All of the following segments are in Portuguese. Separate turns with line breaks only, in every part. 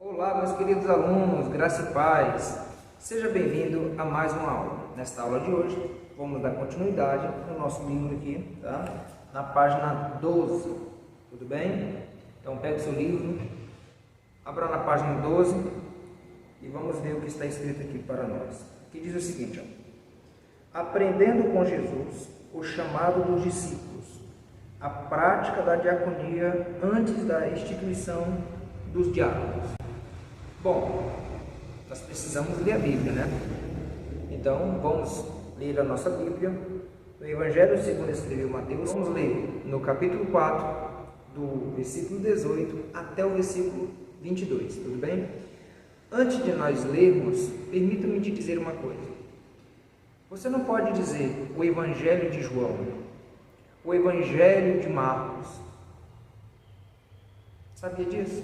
Olá, meus queridos alunos, graça e paz. Seja bem-vindo a mais uma aula. Nesta aula de hoje, vamos dar continuidade no nosso livro aqui, tá? Na página 12, tudo bem? Então, pega o seu livro, abra na página 12 e vamos ver o que está escrito aqui para nós. Aqui diz o seguinte, ó: aprendendo com Jesus o chamado dos discípulos, a prática da diaconia antes da instituição dos diáconos. Bom, nós precisamos ler a Bíblia, né? Então, vamos ler a nossa Bíblia no Evangelho segundo escreveu Mateus. Vamos ler no capítulo 4, do versículo 18 até o versículo 22, tudo bem? Antes de nós lermos, permita-me te dizer uma coisa. Você não pode dizer o Evangelho de João, o Evangelho de Marcos. Sabia disso?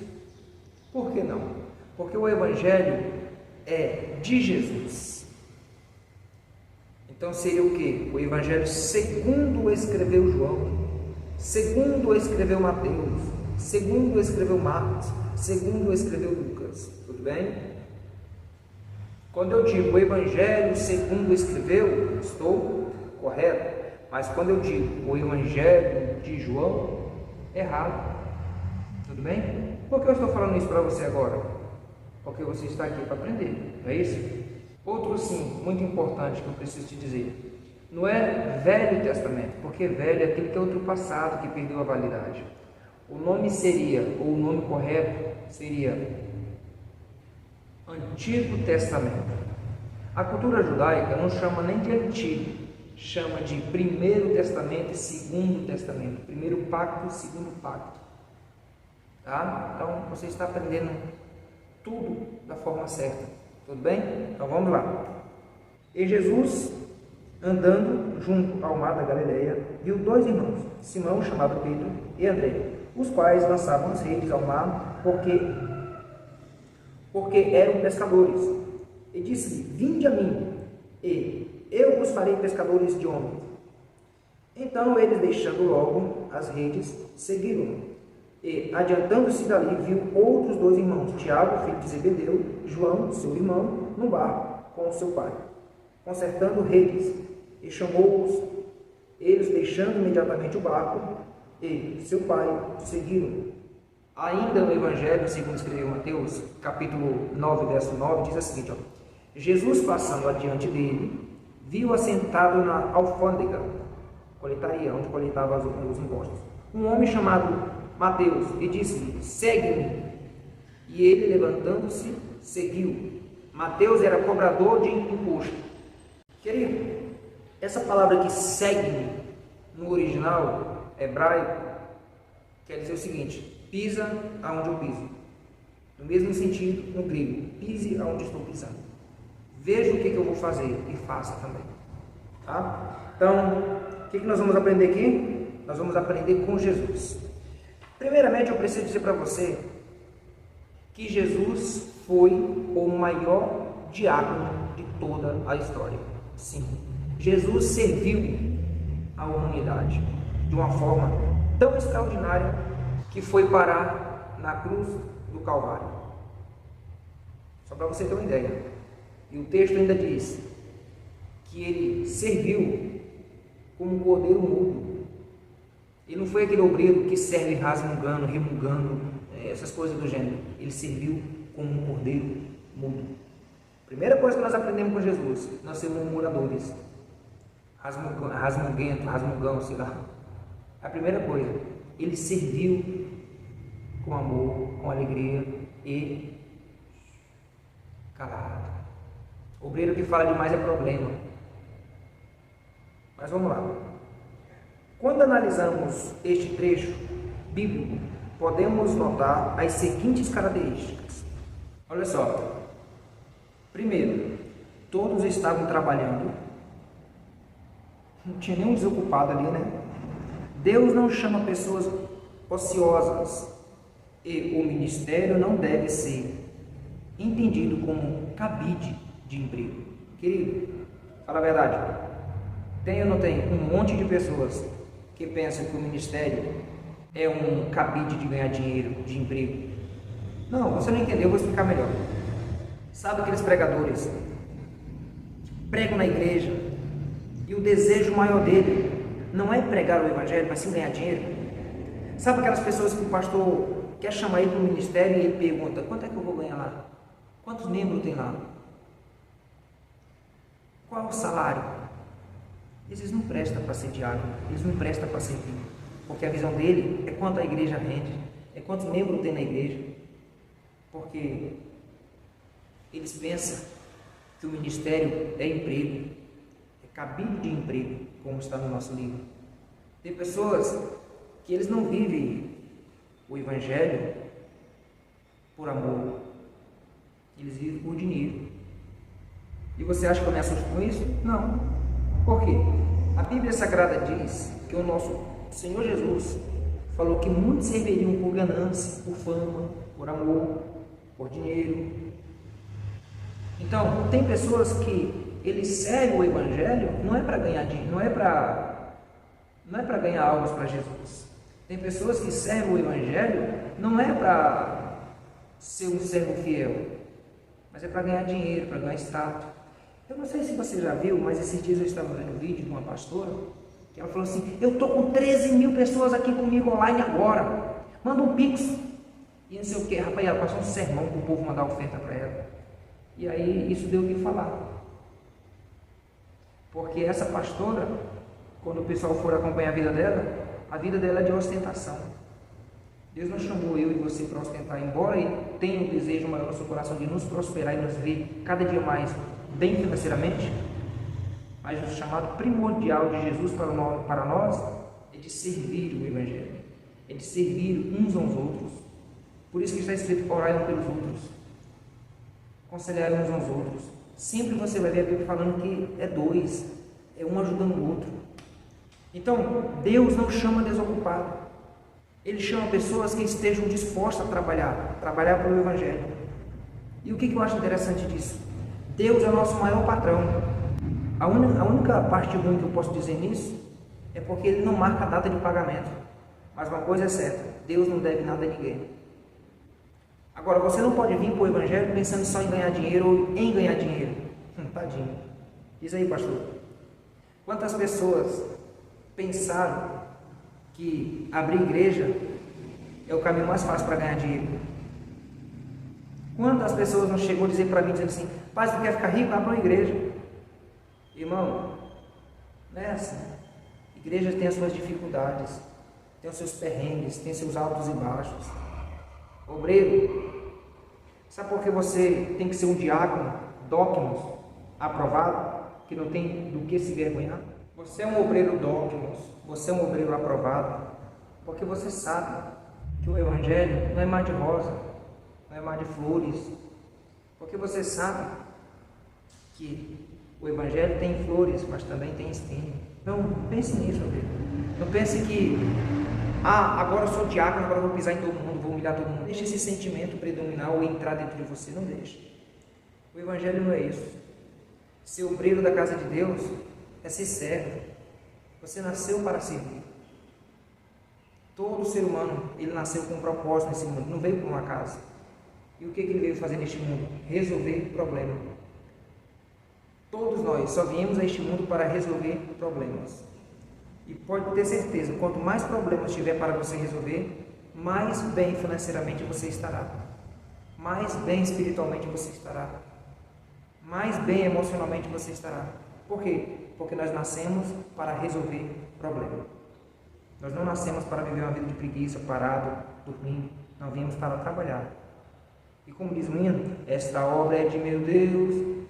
Por que não? Porque o Evangelho é de Jesus. Então seria o quê? O Evangelho segundo escreveu João, segundo escreveu Mateus, segundo escreveu Marcos, segundo escreveu Lucas. Tudo bem? Quando eu digo o Evangelho segundo escreveu, estou correto. Mas quando eu digo o Evangelho de João, errado. Tudo bem? Por que eu estou falando isso para você agora? Porque você está aqui para aprender, não é isso? Outro sim, muito importante que eu preciso te dizer, não é Velho Testamento, porque velho é aquele que é ultrapassado, que perdeu a validade. O nome seria, ou o nome correto seria Antigo Testamento. A cultura judaica não chama nem de Antigo, chama de Primeiro Testamento e Segundo Testamento. Primeiro pacto, segundo pacto. Tá? Então você está aprendendo tudo da forma certa, tudo bem? Então vamos lá. E Jesus, andando junto ao mar da Galileia, viu dois irmãos, Simão, chamado Pedro, e André, os quais lançavam as redes ao mar, porque eram pescadores. E disse-lhe: vinde a mim, e eu vos farei pescadores de homens. Então eles, deixando logo as redes, seguiram-no. E, adiantando-se dali, viu outros dois irmãos, Tiago, filho de Zebedeu, João, seu irmão, no barco, com o seu pai, consertando redes, e chamou-os. Eles, deixando imediatamente o barco, e seu pai, seguiram. Ainda no Evangelho, segundo escreveu Mateus, capítulo 9, verso 9, diz o seguinte, Jesus, passando adiante dele, viu assentado na alfândega, coletaria, onde coletava os impostos, um homem chamado Mateus, e disse-lhe: segue-me. E ele, levantando-se, seguiu. Mateus era cobrador de imposto. Querido, essa palavra que segue no original hebraico quer dizer o seguinte: pisa aonde eu piso. No mesmo sentido, no grego, pise aonde estou pisando. Veja o que eu vou fazer e faça também. Tá? Então, o que nós vamos aprender aqui? Nós vamos aprender com Jesus. Primeiramente, eu preciso dizer para você que Jesus foi o maior diácono de toda a história. Sim, Jesus serviu a humanidade de uma forma tão extraordinária que foi parar na cruz do Calvário. Só para você ter uma ideia. E o texto ainda diz que ele serviu como um cordeiro mudo. Ele não foi aquele obreiro que serve resmungando, essas coisas do gênero. Ele serviu como um cordeiro mudo. Primeira coisa que nós aprendemos com Jesus: nós somos murmuradores, rasmungão, sei lá. A primeira coisa, ele serviu com amor, com alegria e calado. Obreiro que fala demais é problema. Mas vamos lá. Quando analisamos este trecho bíblico, podemos notar as seguintes características. Olha só. Primeiro, todos estavam trabalhando. Não tinha nenhum desocupado ali, né? Deus não chama pessoas ociosas. E o ministério não deve ser entendido como cabide de emprego. Querido, fala a verdade. Tem ou não tem um monte de pessoas que pensam que o ministério é um cabide de ganhar dinheiro, de emprego? Não, você não entendeu, eu vou explicar melhor. Sabe aqueles pregadores que pregam na igreja e o desejo maior dele não é pregar o evangelho, mas sim ganhar dinheiro? Sabe aquelas pessoas que o pastor quer chamar ele para o ministério e ele pergunta: quanto é que eu vou ganhar lá? Quantos membros tem lá? Qual é o salário? Eles não prestam para ser diácono, eles não prestam para servir, porque a visão dele é quanto a igreja rende, é quantos membros tem na igreja, porque eles pensam que o ministério é emprego, é cabide de emprego, como está no nosso livro. Tem pessoas que eles não vivem o evangelho por amor, eles vivem por dinheiro. E você acha que eu me assusto com isso? Não. Por quê? A Bíblia Sagrada diz que o nosso Senhor Jesus falou que muitos serviriam por ganância, por fama, por amor, por dinheiro. Então, tem pessoas que eles servem o evangelho não é para ganhar dinheiro, não é para ganhar almas para Jesus. Tem pessoas que servem o evangelho não é para ser um servo fiel, mas é para ganhar dinheiro, para ganhar status. Eu não sei se você já viu, mas esses dias eu estava vendo um vídeo de uma pastora que ela falou assim: eu estou com 13 mil pessoas aqui comigo online agora, manda um pix e não sei o que. Rapaz, ela passou um sermão para o povo mandar oferta para ela, e aí isso deu o que falar, porque essa pastora, quando o pessoal for acompanhar a vida dela é de ostentação. Deus não chamou eu e você para ostentar, embora Ele tenha um desejo maior no seu coração de nos prosperar e nos ver cada dia mais bem financeiramente, mas o chamado primordial de Jesus para nós é de servir o evangelho, é de servir uns aos outros. Por isso que está escrito: orai uns pelos outros, aconselhar uns aos outros. Sempre você vai ver a Bíblia falando que é dois, é um ajudando o outro. Então, Deus não chama desocupado, Ele chama pessoas que estejam dispostas a trabalhar pelo evangelho. E o que eu acho interessante disso? Deus é o nosso maior patrão. A única parte ruim que eu posso dizer nisso é porque Ele não marca data de pagamento. Mas uma coisa é certa: Deus não deve nada a ninguém. Agora, você não pode vir para o evangelho pensando só em ganhar dinheiro ou em ganhar dinheiro. Tadinho. Diz aí, pastor. Quantas pessoas pensaram que abrir igreja é o caminho mais fácil para ganhar dinheiro? Quantas pessoas não chegou a dizer para mim, dizendo assim: pai, se tu quer ficar rico, abre uma igreja. Irmão, não é assim. Igreja tem as suas dificuldades, tem os seus perrengues, tem seus altos e baixos. Obreiro, sabe por que você tem que ser um diácono, dóquimos, aprovado, que não tem do que se vergonhar? Você é um obreiro dóquimos, você é um obreiro aprovado, porque você sabe que o evangelho não é mar de rosa, não é mar de flores, porque você sabe que o evangelho tem flores, mas também tem espinho. Então, pense nisso, obreiro. Não pense que, agora eu sou diácono, agora eu vou pisar em todo mundo, vou humilhar todo mundo. Deixe esse sentimento predominar ou entrar dentro de você, não deixe. O evangelho não é isso. Ser obreiro da casa de Deus é ser servo. Você nasceu para servir. Todo ser humano, ele nasceu com um propósito nesse mundo, não veio por um acaso. E o que ele veio fazer neste mundo? Resolver problema. Todos nós só viemos a este mundo para resolver problemas. E pode ter certeza, quanto mais problemas tiver para você resolver, mais bem financeiramente você estará, mais bem espiritualmente você estará, mais bem emocionalmente você estará. Por quê? Porque nós nascemos para resolver problemas. Nós não nascemos para viver uma vida de preguiça, parado, dormindo. Nós viemos para trabalhar. E como diz o hino, esta obra é de meu Deus,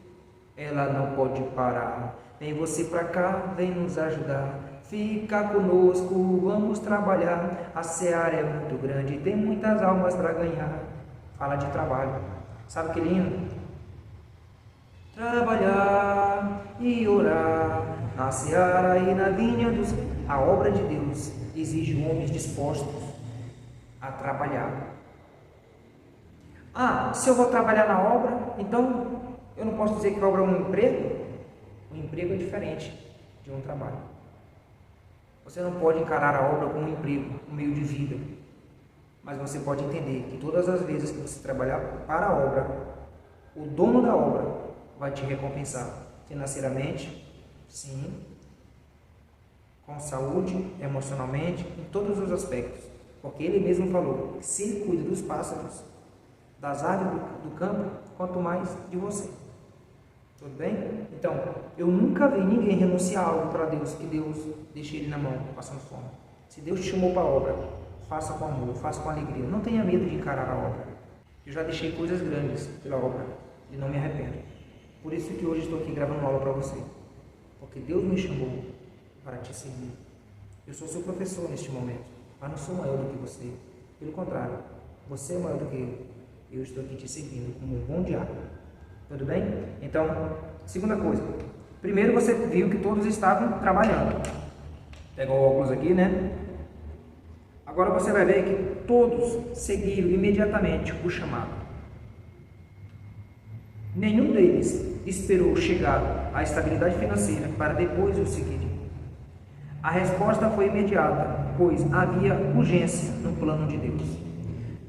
ela não pode parar. Vem você para cá, vem nos ajudar. Fica conosco, vamos trabalhar. A seara é muito grande, tem muitas almas para ganhar. Fala de trabalho. Sabe aquele hino? Trabalhar e orar na seara e na vinha dos... A obra de Deus exige homens dispostos a trabalhar. Se eu vou trabalhar na obra, então eu não posso dizer que a obra é um emprego? O emprego é diferente de um trabalho. Você não pode encarar a obra como um emprego, um meio de vida. Mas você pode entender que todas as vezes que você trabalhar para a obra, o dono da obra vai te recompensar financeiramente, sim, com saúde, emocionalmente, em todos os aspectos. Porque ele mesmo falou que se ele cuida dos pássaros, das aves do campo, quanto mais de você. Tudo bem? Então, eu nunca vi ninguém renunciar algo para Deus, que Deus deixe ele na mão, passando fome. Se Deus te chamou para a obra, faça com amor, faça com alegria. Não tenha medo de encarar a obra. Eu já deixei coisas grandes pela obra e não me arrependo. Por isso que hoje estou aqui gravando aula para você. Porque Deus me chamou para te servir. Eu sou seu professor neste momento, mas não sou maior do que você. Pelo contrário, você é maior do que eu. Eu estou aqui te servindo como um bom diácono. Tudo bem? Então, segunda coisa. Primeiro você viu que todos estavam trabalhando. Pega o óculos aqui, né? Agora você vai ver que todos seguiram imediatamente o chamado. Nenhum deles esperou chegar à estabilidade financeira para depois o seguir. A resposta foi imediata, pois havia urgência no plano de Deus.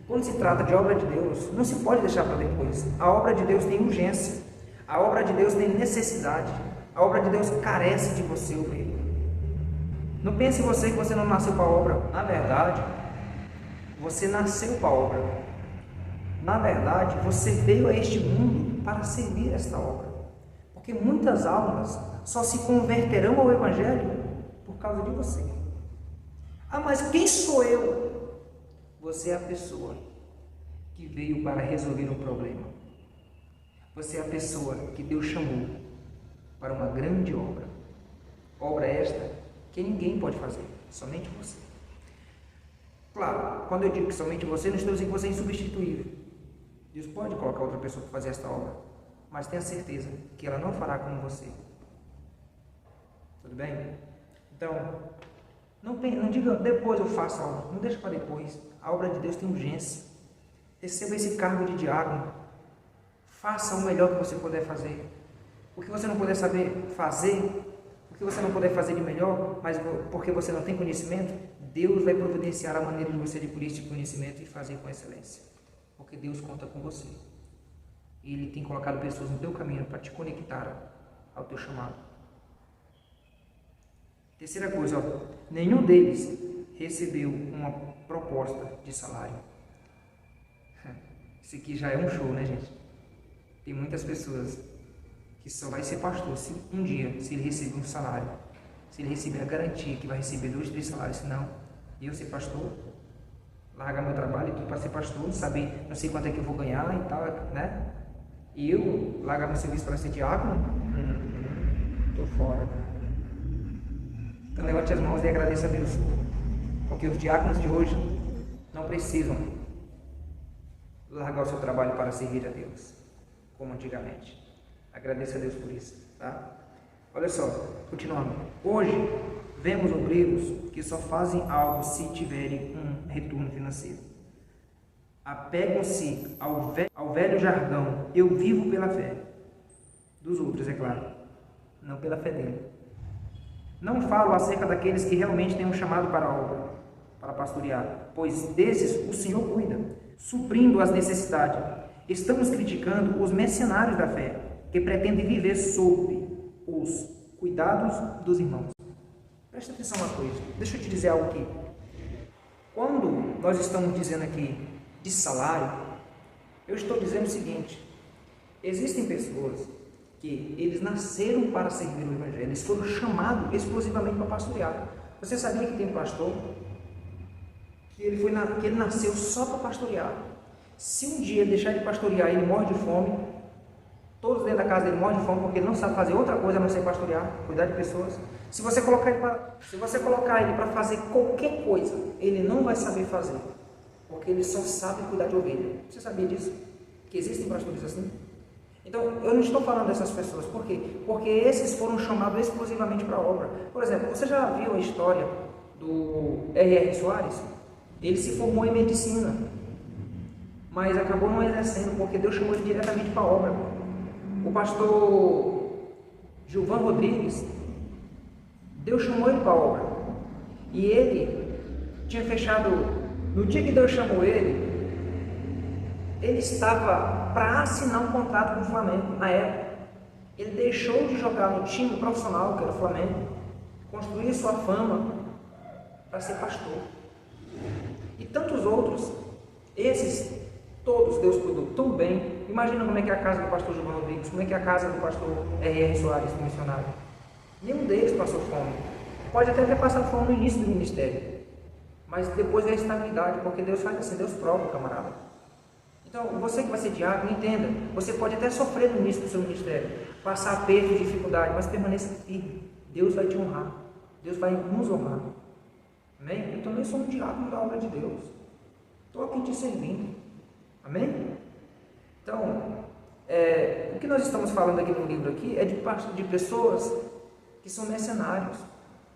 Quando se trata de obra de Deus, não se pode deixar para depois. A obra de Deus tem urgência. A obra de Deus tem necessidade. A obra de Deus carece de você, obreiro. Não pense em você que você não nasceu para a obra. Na verdade, você nasceu para a obra. Na verdade, você veio a este mundo para servir esta obra. Porque muitas almas só se converterão ao Evangelho por causa de você. Ah, mas quem sou eu? Você é a pessoa que veio para resolver um problema. Você é a pessoa que Deus chamou para uma grande obra. Obra esta que ninguém pode fazer, somente você. Claro, quando eu digo que somente você, não estou dizendo que você é insubstituível. Deus pode colocar outra pessoa para fazer esta obra, mas tenha certeza que ela não fará como você. Tudo bem? Então, não diga depois eu faço a obra, não deixe para depois. A obra de Deus tem urgência. Receba esse cargo de diácono. Faça o melhor que você puder fazer. O que você não puder saber fazer, o que você não puder fazer de melhor, mas porque você não tem conhecimento, Deus vai providenciar a maneira de você adquirir esse conhecimento e fazer com excelência. Porque Deus conta com você. Ele tem colocado pessoas no teu caminho para te conectar ao teu chamado. Terceira coisa, nenhum deles recebeu uma proposta de salário. Isso aqui já é um show, né, gente? Tem muitas pessoas que só vai ser pastor se um dia, se ele receber um salário, se ele receber a garantia que vai receber 2, 3 salários, senão eu ser pastor, largar meu trabalho e tudo para ser pastor, não sei quanto é que eu vou ganhar e tal, né? E eu largar meu serviço para ser diácono, tô fora. Então levante as mãos e agradeça a Deus, porque os diáconos de hoje não precisam largar o seu trabalho para servir a Deus, como antigamente. Agradeça a Deus por isso, tá? Olha só, continuando. Hoje, vemos obreiros que só fazem algo se tiverem um retorno financeiro. Apegam-se ao velho jargão, eu vivo pela fé. Dos outros, é claro, não pela fé dele. Não falo acerca daqueles que realmente têm um chamado para a obra, para pastorear, pois desses o Senhor cuida, suprindo as necessidades. Estamos criticando os mercenários da fé, que pretendem viver sob os cuidados dos irmãos. Presta atenção uma coisa, deixa eu te dizer algo aqui. Quando nós estamos dizendo aqui de salário, eu estou dizendo o seguinte: existem pessoas que eles nasceram para servir o Evangelho, eles foram chamados exclusivamente para pastorear. Você sabia que tem um pastor que ele nasceu só para pastorear? Se um dia deixar de pastorear, ele morre de fome. Todos dentro da casa dele morrem de fome porque ele não sabe fazer outra coisa a não ser pastorear, cuidar de pessoas. Se você colocar ele para fazer qualquer coisa, ele não vai saber fazer, porque ele só sabe cuidar de ovelha. Você sabia disso? Que existem pastores assim? Então, eu não estou falando dessas pessoas. Por quê? Porque esses foram chamados exclusivamente para a obra. Por exemplo, você já viu a história do R.R. Soares? Ele se formou em medicina, mas acabou não exercendo, porque Deus chamou ele diretamente para a obra. O pastor Gilvan Rodrigues, Deus chamou ele para a obra. E ele tinha fechado No dia que Deus chamou ele estava para assinar um contrato com o Flamengo, na época. Ele deixou de jogar no time profissional, que era o Flamengo, construir sua fama para ser pastor. E tantos outros, esses todos Deus cuidou tão bem. Imagina como é que é a casa do pastor Gilvan Rodrigues, como é que é a casa do pastor R.R. Soares, do missionário. Nenhum deles passou fome. Pode até ter passado fome no início do ministério, mas depois da estabilidade, porque Deus faz assim, Deus prova o camarada. Então, você que vai ser diácono, entenda, você pode até sofrer no início do seu ministério, passar aperto, dificuldade, mas permaneça firme. Deus vai te honrar, Deus vai nos honrar. Amém? Então, eu sou um diácono da obra de Deus. Estou aqui te servindo. Amém? Então, o que nós estamos falando aqui no livro aqui é de pessoas que são mercenários,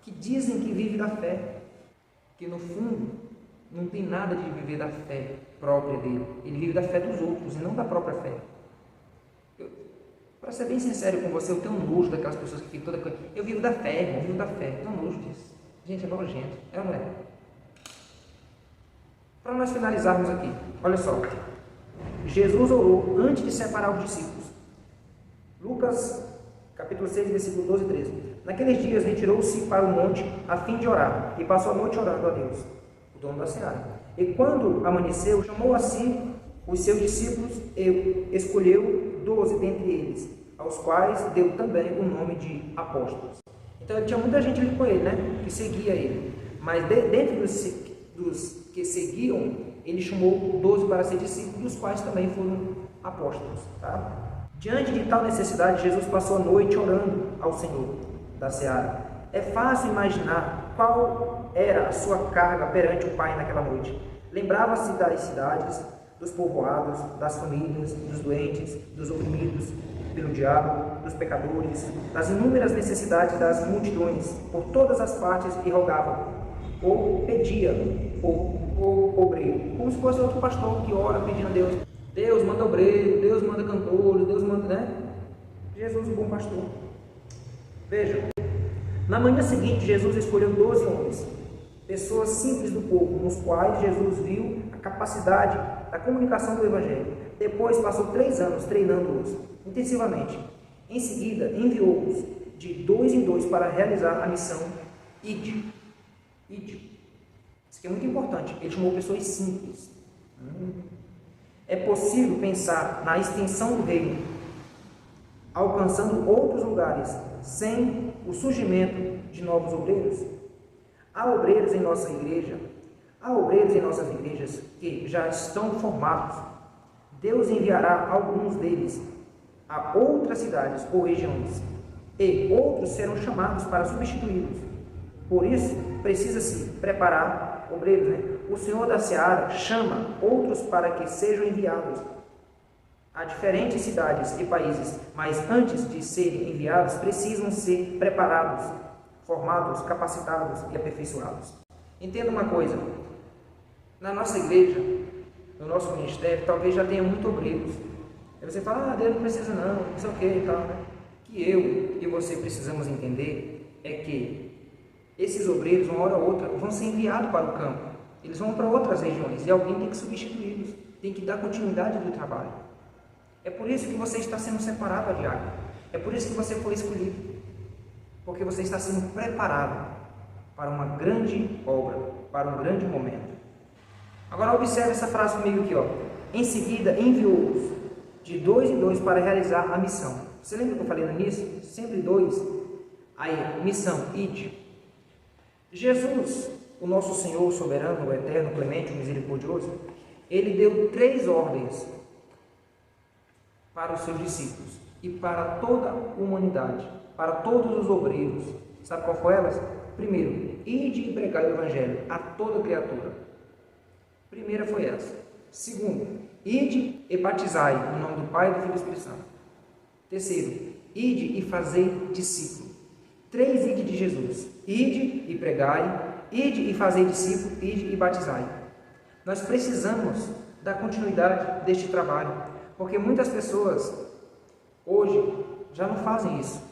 que dizem que vivem da fé, que no fundo não tem nada de viver da fé própria dele. Ele vive da fé dos outros e não da própria fé. Para ser bem sincero com você, eu tenho nojo daquelas pessoas que ficam toda coisa. Eu vivo da fé, irmão, eu vivo da fé. Eu tenho nojo disso. Gente, é nojento. É ou não é? Para nós finalizarmos aqui, olha só. Jesus orou antes de separar os discípulos. Lucas, capítulo 6, versículo 12 e 13. Naqueles dias retirou-se para o monte a fim de orar, e passou a noite orando a Deus, o dono da seara. E quando amanheceu, chamou a si os seus discípulos e escolheu 12 dentre eles, aos quais deu também o nome de apóstolos. Então tinha muita gente ali com ele, né, que seguia ele. Mas dentro dos que seguiam, ele chamou 12 para ser discípulos, dos quais também foram apóstolos. Tá? Diante de tal necessidade, Jesus passou a noite orando ao Senhor da seara. É fácil imaginar qual era a sua carga perante o Pai naquela noite. Lembrava-se das cidades, dos povoados, das famílias, dos doentes, dos oprimidos pelo diabo, dos pecadores, das inúmeras necessidades das multidões, por todas as partes, e rogava, ou pedia, ou obreiro, como se fosse outro pastor que ora pedindo a Deus. Deus manda obreiro, Deus manda cantores, Deus manda, né? Jesus, o bom pastor. Veja, na manhã seguinte, Jesus escolheu 12 homens, pessoas simples do povo, nos quais Jesus viu a capacidade da comunicação do Evangelho. Depois passou 3 anos treinando-os intensivamente. Em seguida, enviou-os de 2 em 2 para realizar a missão Ide. Isso aqui é muito importante. Ele chamou pessoas simples. É possível pensar na extensão do reino, alcançando outros lugares, sem o surgimento de novos obreiros? Há obreiros em nossa igreja, há obreiros em nossas igrejas que já estão formados. Deus enviará alguns deles a outras cidades ou regiões, e outros serão chamados para substituí-los. Por isso, precisa-se preparar obreiros, né? O Senhor da seara chama outros para que sejam enviados a diferentes cidades e países, mas antes de serem enviados, precisam ser preparados, formados, capacitados e aperfeiçoados. Entenda uma coisa, na nossa igreja, no nosso ministério, talvez já tenha muitos obreiros. Aí você fala, Deus não precisa não sei o que e tal, né? Que eu e você precisamos entender é que esses obreiros, uma hora ou outra, vão ser enviados para o campo. Eles vão para outras regiões e alguém tem que substituí-los, tem que dar continuidade do trabalho. É por isso que você está sendo separado a diácono. É por isso que você foi escolhido. Porque você está sendo preparado para uma grande obra, para um grande momento. Agora observe essa frase comigo aqui, ó. Em seguida, enviou-os de 2 em 2 para realizar a missão. Você lembra que eu falei no início? Sempre 2. Aí, missão, ide. Jesus, o nosso Senhor soberano, o eterno, clemente, o misericordioso, ele deu 3 ordens para os seus discípulos e para toda a humanidade, para todos os obreiros. Sabe qual foi elas? Primeiro, ide e pregai o evangelho a toda criatura. Primeira foi essa. Segundo, ide e batizai no nome do Pai, do Filho e do Espírito Santo. Terceiro, ide e fazei discípulo. 3 ide de Jesus. Ide e pregai, ide e fazei discípulo, ide e batizai. Nós precisamos dar continuidade deste trabalho, porque muitas pessoas hoje já não fazem isso.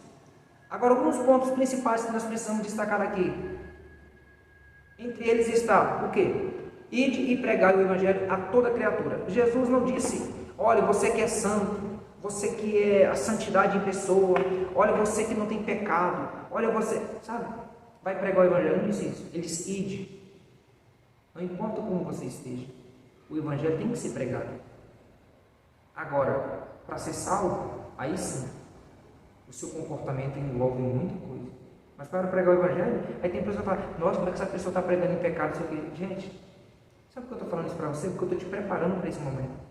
Agora, alguns pontos principais que nós precisamos destacar aqui. Entre eles está o quê? ide e pregai o evangelho a toda criatura. Jesus não disse, olha, você que é santo, você que é a santidade em pessoa, olha, você que não tem pecado, olha você, sabe, vai pregar o evangelho. Não disse isso. Ele disse, ide. Não importa como você esteja, o evangelho tem que ser pregado. Agora, para ser salvo, aí sim, o seu comportamento envolve muita coisa. Mas para pregar o evangelho, aí tem pessoa que fala, nossa, como é que essa pessoa está pregando em pecado? Gente, sabe por que eu estou falando isso para você? Porque eu estou te preparando para esse momento.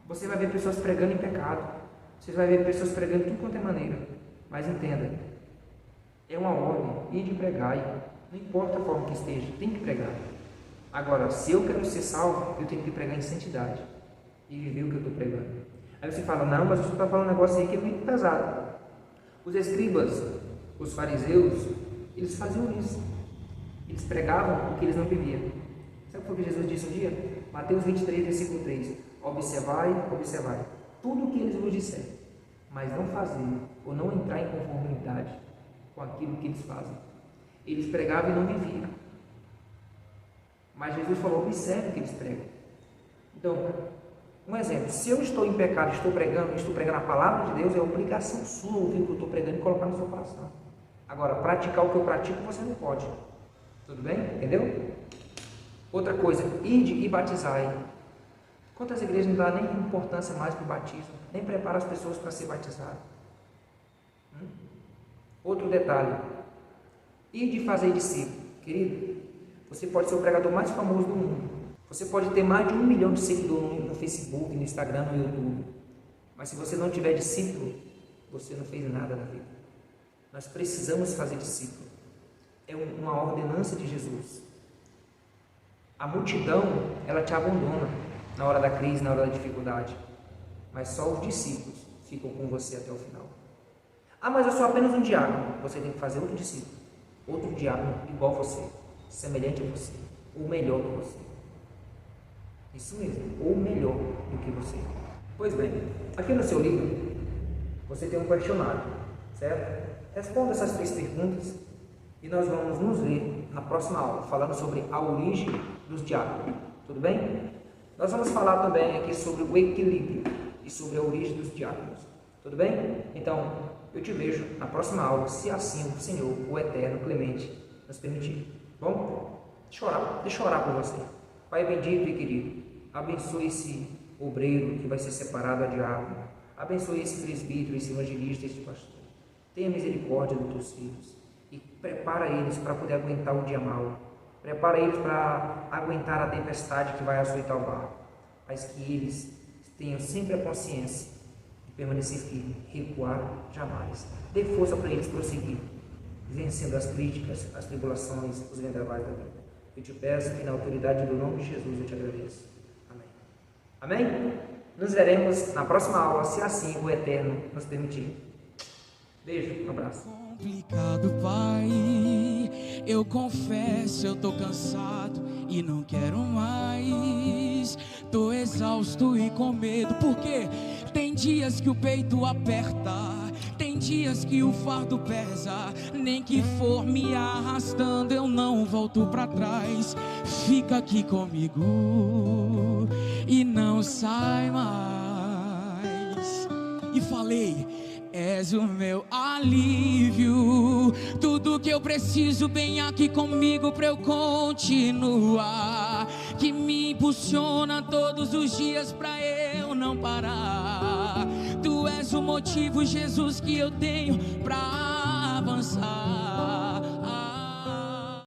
Você vai ver pessoas pregando em pecado, você vai ver pessoas pregando de tudo quanto é maneira. Mas entenda, é uma ordem, ide e pregai, não importa a forma que esteja, tem que pregar. Agora, se eu quero ser salvo, eu tenho que pregar em santidade e viver o que eu estou pregando. Aí você fala, não, mas você está falando um negócio aí que é muito pesado. Os escribas, os fariseus, eles faziam isso. Eles pregavam o que eles não viviam. Sabe o que Jesus disse um dia? Mateus 23, versículo 3. Observai, observai, tudo o que eles vos disserem, mas não fazer ou não entrar em conformidade com aquilo que eles fazem. Eles pregavam e não viviam. Mas Jesus falou, observe o que eles pregam. Então, um exemplo, se eu estou em pecado, estou pregando a palavra de Deus, é obrigação sua ouvir o que eu estou pregando e colocar no seu coração. Agora, praticar o que eu pratico, você não pode. Tudo bem? Entendeu? Outra coisa, ide e batizai. Quantas igrejas não dão nem importância mais para o batismo, nem preparam as pessoas para ser batizadas? Outro detalhe, ide e fazer discípulo. Querido, você pode ser o pregador mais famoso do mundo. Você pode ter mais de 1 milhão de seguidores no Facebook, no Instagram, no YouTube. Mas se você não tiver discípulo, você não fez nada na vida. Nós precisamos fazer discípulo. É uma ordenança de Jesus. A multidão, ela te abandona na hora da crise, na hora da dificuldade. Mas só os discípulos ficam com você até o final. Ah, mas eu sou apenas um diácono. Você tem que fazer outro discípulo. Outro diácono igual a você, semelhante a você, ou melhor que você. Isso mesmo, ou melhor do que você. Pois bem, aqui no seu livro, você tem um questionário, certo? Responda essas 3 perguntas e nós vamos nos ver na próxima aula, falando sobre a origem dos diáconos. Tudo bem? Nós vamos falar também aqui sobre o equilíbrio e sobre a origem dos diáconos. Tudo bem? Então, eu te vejo na próxima aula, se assim o Senhor, o Eterno, Clemente, nos permitir. Bom? Deixa eu orar por você. Pai bendito e querido, abençoe esse obreiro que vai ser separado a diácono. Abençoe esse presbítero, esse evangelista, esse pastor. Tenha misericórdia dos teus filhos e prepara eles para poder aguentar o dia mau. Prepara eles para aguentar a tempestade que vai açoitar o barco. Mas que eles tenham sempre a consciência de permanecer firme, recuar jamais. Dê força para eles prosseguir, vencendo as críticas, as tribulações, os vendavais da vida. Eu te peço que na autoridade do nome de Jesus eu te agradeço. Amém. Amém? Nos veremos na próxima aula, se assim o Eterno nos permitir. Beijo, um abraço.
Complicado, Pai, eu confesso, eu tô cansado e não quero mais. Tô exausto e com medo, porque tem dias que o peito aperta, tem dias que o fardo pesa. Nem que for me arrastando, eu não volto pra trás. Fica aqui comigo e não sai mais. E falei, és o meu alívio, tudo que eu preciso bem aqui comigo pra eu continuar, que me impulsiona todos os dias pra eu não parar. Tu és o motivo, Jesus, que eu tenho pra